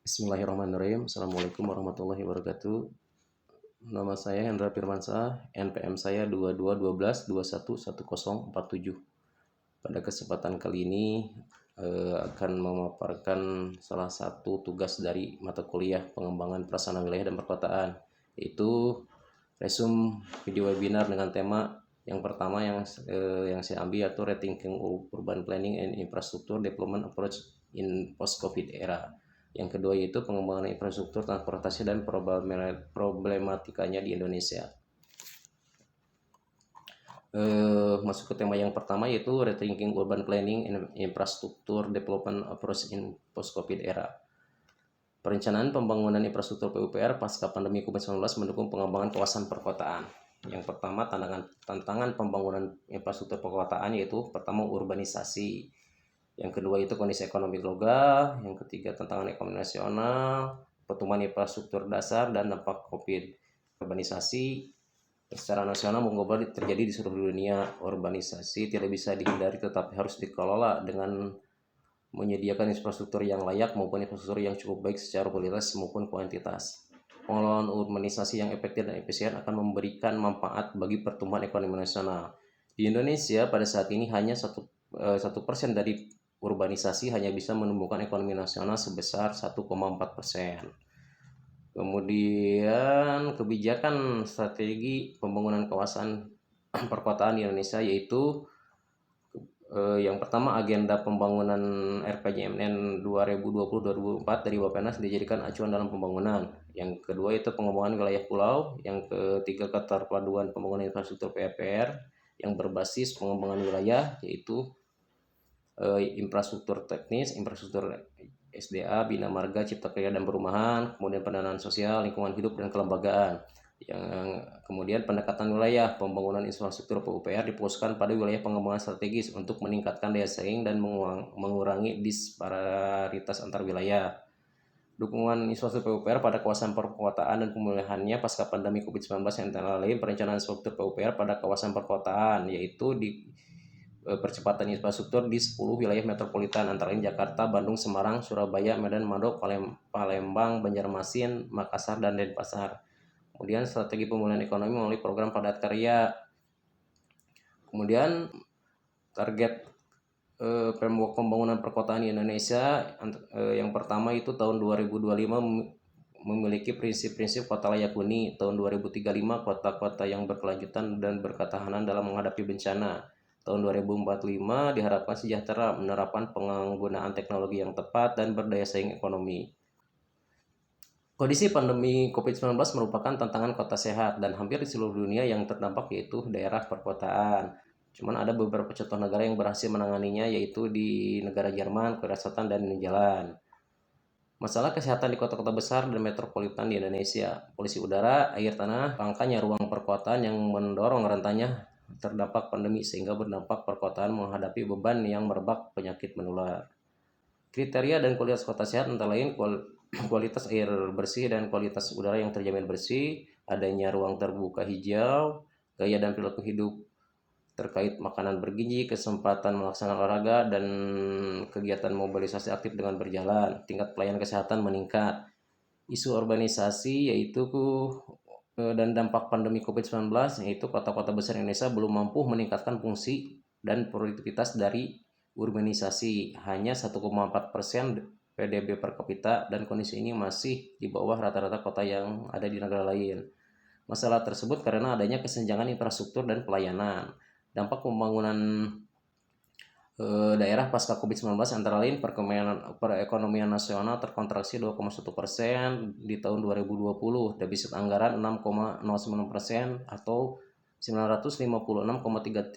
Bismillahirrahmanirrahim. Assalamualaikum warahmatullahi wabarakatuh. Nama saya Hendra Firmansyah, NPM saya 2212211047. Pada kesempatan kali ini akan memaparkan salah satu tugas dari mata kuliah pengembangan prasarana wilayah dan perkotaan, yaitu resume video webinar dengan tema yang pertama yang saya ambil yaitu Rethinking Urban Planning and Infrastructure Development Approach in Post-COVID Era. Yang kedua yaitu pengembangan infrastruktur transportasi dan problematikanya di Indonesia. Masuk ke tema yang pertama yaitu Rethinking Urban Planning and Infrastructure Development Approach in Post-COVID Era. Perencanaan pembangunan infrastruktur PUPR pasca pandemi COVID-19 mendukung pengembangan kawasan perkotaan. Yang pertama, tantangan pembangunan infrastruktur perkotaan yaitu pertama urbanisasi. Yang kedua itu kondisi ekonomi global, yang ketiga tantangan ekonomi nasional, pertumbuhan infrastruktur dasar dan dampak COVID. Urbanisasi secara nasional maupun global terjadi di seluruh dunia. Urbanisasi tidak bisa dihindari tetapi harus dikelola dengan menyediakan infrastruktur yang layak maupun infrastruktur yang cukup baik secara kualitas maupun kuantitas. Pengelolaan urbanisasi yang efektif dan efisien akan memberikan manfaat bagi pertumbuhan ekonomi nasional. Di Indonesia pada saat ini hanya 1% dari urbanisasi hanya bisa menumbuhkan ekonomi nasional sebesar 1,4%. Kemudian kebijakan strategi pembangunan kawasan perkotaan di Indonesia yaitu yang pertama agenda pembangunan RPJMN 2020-2024 dari Bappenas dijadikan acuan dalam pembangunan. Yang kedua itu pengembangan wilayah pulau. Yang ketiga keterpaduan pembangunan infrastruktur PUPR yang berbasis pengembangan wilayah yaitu infrastruktur teknis, infrastruktur SDA, Bina Marga, Cipta Kerja dan Perumahan, kemudian pendanaan sosial, lingkungan hidup dan kelembagaan. Yang kemudian pendekatan wilayah, pembangunan infrastruktur PUPR difokuskan pada wilayah pengembangan strategis untuk meningkatkan daya saing dan mengurangi disparitas antar wilayah. Dukungan infrastruktur PUPR pada kawasan perkotaan dan pemulihannya pasca pandemi COVID-19 yang antara lain perencanaan infrastruktur PUPR pada kawasan perkotaan yaitu di percepatan infrastruktur di 10 wilayah metropolitan antara lain Jakarta, Bandung, Semarang, Surabaya, Medan, Manado, Palembang, Banjarmasin, Makassar, dan Denpasar. Kemudian strategi pemulihan ekonomi melalui program padat karya. Kemudian target framework pembangunan perkotaan di Indonesia yang pertama itu tahun 2025 memiliki prinsip-prinsip kota layak huni. Tahun 2035 kota-kota yang berkelanjutan dan berketahanan dalam menghadapi bencana. Tahun 2045 diharapkan sejahtera, menerapkan penggunaan teknologi yang tepat dan berdaya saing ekonomi. Kondisi pandemi COVID-19 merupakan tantangan kota sehat dan hampir di seluruh dunia yang terdampak yaitu daerah perkotaan. Cuman ada beberapa contoh negara yang berhasil menanganinya yaitu di negara Jerman, Korea Selatan, dan New Zealand. Masalah kesehatan di kota-kota besar dan metropolitan di Indonesia. Polusi udara, air tanah, langkanya ruang perkotaan yang mendorong rentannya terdampak pandemi sehingga berdampak perkotaan menghadapi beban yang merebak penyakit menular. Kriteria dan kualitas kota sehat antara lain kualitas air bersih dan kualitas udara yang terjamin bersih, adanya ruang terbuka hijau, gaya dan perilaku hidup terkait makanan bergizi, kesempatan melaksanakan olahraga, dan kegiatan mobilisasi aktif dengan berjalan. Tingkat pelayanan kesehatan meningkat. Isu urbanisasi yaitu dan dampak pandemi COVID-19 yaitu kota-kota besar Indonesia belum mampu meningkatkan fungsi dan produktivitas dari urbanisasi, hanya 1,4% PDB per kapita dan kondisi ini masih di bawah rata-rata kota yang ada di negara lain. Masalah tersebut karena adanya kesenjangan infrastruktur dan pelayanan. Dampak pembangunan daerah pasca COVID-19 antara lain perekonomian nasional terkontraksi 2,1% di tahun 2020, defisit anggaran 6,09% atau 956,3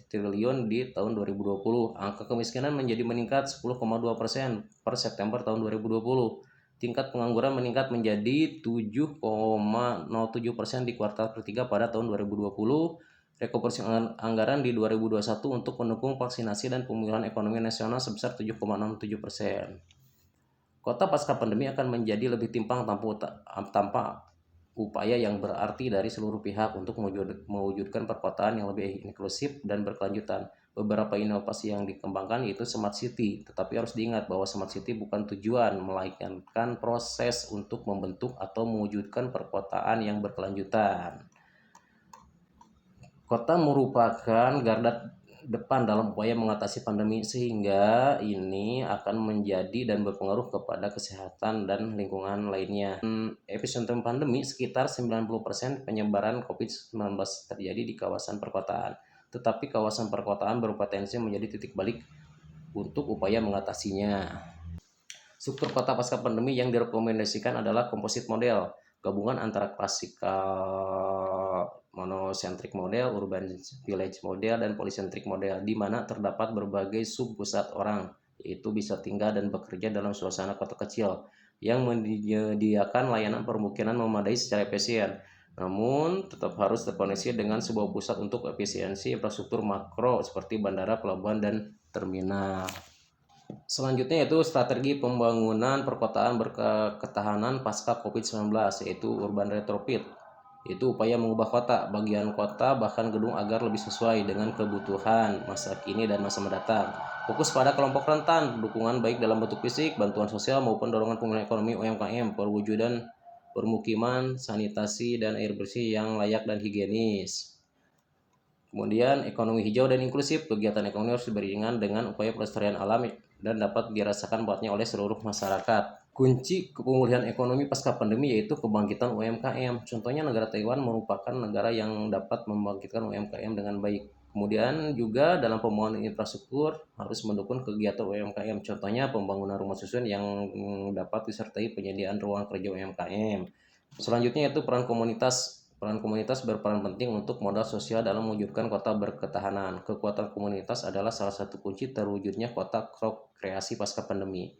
triliun di tahun 2020. Angka kemiskinan meningkat 10,2% per September tahun 2020. Tingkat pengangguran meningkat menjadi 7,07% di kuartal ketiga pada tahun 2020. Rekomposisi anggaran di 2021 untuk mendukung vaksinasi dan pemulihan ekonomi nasional sebesar 7,67%. Kota pasca pandemi akan menjadi lebih timpang tanpa upaya yang berarti dari seluruh pihak untuk mewujudkan perkotaan yang lebih inklusif dan berkelanjutan. Beberapa inovasi yang dikembangkan yaitu Smart City, tetapi harus diingat bahwa Smart City bukan tujuan, melainkan proses untuk membentuk atau mewujudkan perkotaan yang berkelanjutan. Kota merupakan garda depan dalam upaya mengatasi pandemi, sehingga ini akan menjadi dan berpengaruh kepada kesehatan dan lingkungan lainnya. Epicentrum pandemi sekitar 90% penyebaran COVID-19 terjadi di kawasan perkotaan. Tetapi kawasan perkotaan berpotensi menjadi titik balik untuk upaya mengatasinya. Struktur kota pasca pandemi yang direkomendasikan adalah komposit model, gabungan antara klasikal monocentric model, urban village model, dan polycentric model, di mana terdapat berbagai sub-pusat orang, yaitu bisa tinggal dan bekerja dalam suasana kota kecil, yang menyediakan layanan permukiman memadai secara efisien, namun tetap harus terkoneksi dengan sebuah pusat untuk efisiensi infrastruktur makro seperti bandara, pelabuhan, dan terminal. Selanjutnya yaitu strategi pembangunan perkotaan berketahanan pasca COVID-19, yaitu urban retrofit. Itu upaya mengubah kota, bagian kota, bahkan gedung agar lebih sesuai dengan kebutuhan masa kini dan masa mendatang. Fokus pada kelompok rentan, dukungan baik dalam bentuk fisik, bantuan sosial maupun dorongan pemulihan ekonomi UMKM, perwujudan permukiman, sanitasi, dan air bersih yang layak dan higienis. Kemudian ekonomi hijau dan inklusif, kegiatan ekonomi harus beriringan dengan upaya pelestarian alam dan dapat dirasakan manfaatnya oleh seluruh masyarakat. Kunci pemulihan ekonomi pasca pandemi yaitu kebangkitan UMKM. Contohnya negara Taiwan merupakan negara yang dapat membangkitkan UMKM dengan baik. Kemudian juga dalam pembangunan infrastruktur harus mendukung kegiatan UMKM. Contohnya pembangunan rumah susun yang dapat disertai penyediaan ruang kerja UMKM. Selanjutnya yaitu peran komunitas. Peran komunitas berperan penting untuk modal sosial dalam mewujudkan kota berketahanan. Kekuatan komunitas adalah salah satu kunci terwujudnya kota kreasi pasca pandemi.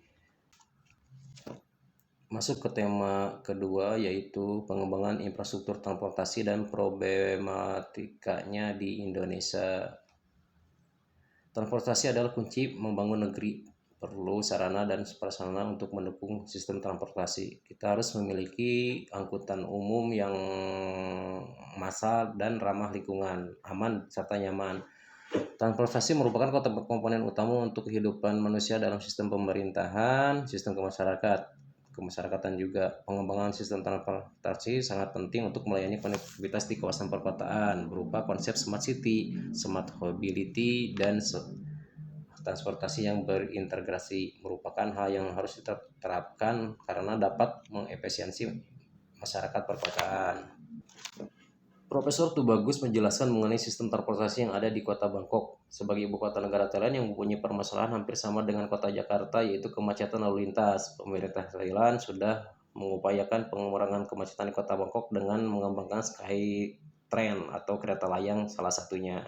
Masuk ke tema kedua yaitu pengembangan infrastruktur transportasi dan problematikanya di Indonesia. Transportasi adalah kunci membangun negeri. Perlu sarana dan prasarana untuk mendukung sistem transportasi. Kita harus memiliki angkutan umum yang massal dan ramah lingkungan, aman serta nyaman. Transportasi merupakan komponen utama untuk kehidupan manusia dalam sistem pemerintahan, sistem kemasyarakatan juga. Pengembangan sistem transportasi sangat penting untuk melayani konektivitas di kawasan perkotaan berupa konsep smart city, smart mobility, dan transportasi yang berintegrasi merupakan hal yang harus diterapkan karena dapat mengefisiensi masyarakat perkotaan. Profesor Tubagus menjelaskan mengenai sistem transportasi yang ada di kota Bangkok sebagai ibu kota negara Thailand yang mempunyai permasalahan hampir sama dengan kota Jakarta, yaitu kemacetan lalu lintas. Pemerintah Thailand sudah mengupayakan pengurangan kemacetan di kota Bangkok dengan mengembangkan Skytrain atau kereta layang salah satunya.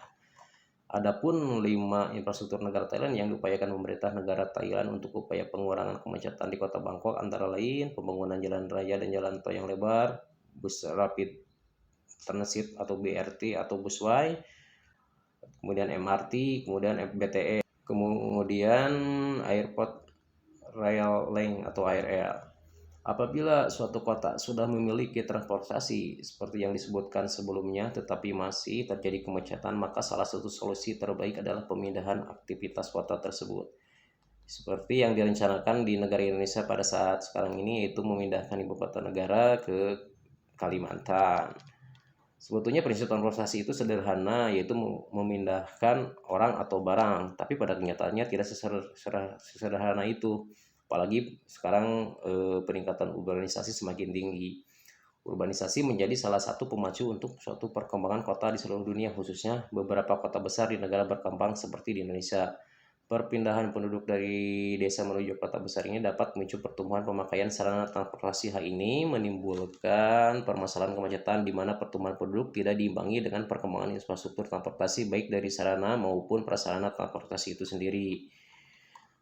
Adapun 5 infrastruktur negara Thailand yang diupayakan pemerintah negara Thailand untuk upaya pengurangan kemacetan di kota Bangkok antara lain pembangunan jalan raya dan jalan tol yang lebar, bus rapid transit atau BRT atau busway, kemudian MRT, kemudian BTE, kemudian airport rail link atau ARL. Apabila suatu kota sudah memiliki transportasi seperti yang disebutkan sebelumnya tetapi masih terjadi kemacetan, maka salah satu solusi terbaik adalah pemindahan aktivitas kota tersebut. Seperti yang direncanakan di negara Indonesia pada saat sekarang ini, yaitu memindahkan ibu kota negara ke Kalimantan. Sebetulnya prinsip transportasi itu sederhana, yaitu memindahkan orang atau barang, tapi pada kenyataannya tidak sesederhana itu. Apalagi sekarang peningkatan urbanisasi semakin tinggi. Urbanisasi menjadi salah satu pemacu untuk suatu perkembangan kota di seluruh dunia, khususnya beberapa kota besar di negara berkembang seperti di Indonesia. Perpindahan penduduk dari desa menuju kota besar ini dapat memicu pertumbuhan pemakaian sarana transportasi. Hal ini menimbulkan permasalahan kemacetan di mana pertumbuhan penduduk tidak diimbangi dengan perkembangan infrastruktur transportasi baik dari sarana maupun prasarana transportasi itu sendiri.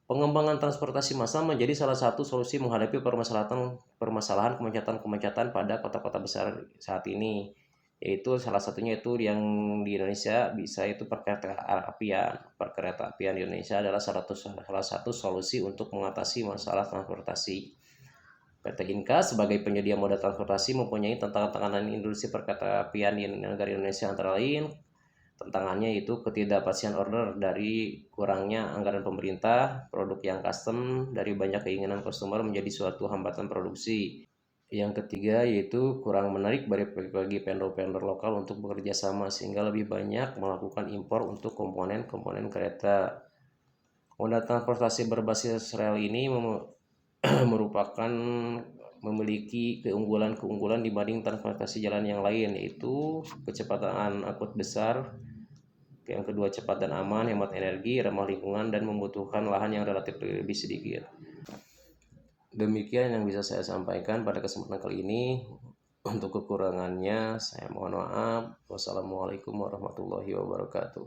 Pengembangan transportasi massal menjadi salah satu solusi menghadapi permasalahan kemacetan pada kota-kota besar saat ini. Yaitu salah satunya itu yang di Indonesia bisa itu perkereta apian. Perkereta apian di Indonesia adalah salah satu solusi untuk mengatasi masalah transportasi. PT Inka sebagai penyedia moda transportasi mempunyai tantangan industri perkereta apian di negara Indonesia, antara lain tantangannya itu ketidakpastian order dari kurangnya anggaran pemerintah, produk yang custom dari banyak keinginan customer menjadi suatu hambatan produksi. Yang ketiga yaitu kurang menarik bagi vendor-vendor lokal untuk bekerja sama sehingga lebih banyak melakukan impor untuk komponen-komponen kereta. Moda transportasi berbasis rel ini merupakan memiliki keunggulan-keunggulan dibanding transportasi jalan yang lain, yaitu kecepatan angkut besar, yang kedua cepat dan aman, hemat energi, ramah lingkungan, dan membutuhkan lahan yang relatif lebih sedikit. Demikian yang bisa saya sampaikan pada kesempatan kali ini. Untuk kekurangannya saya mohon maaf. Wassalamualaikum warahmatullahi wabarakatuh.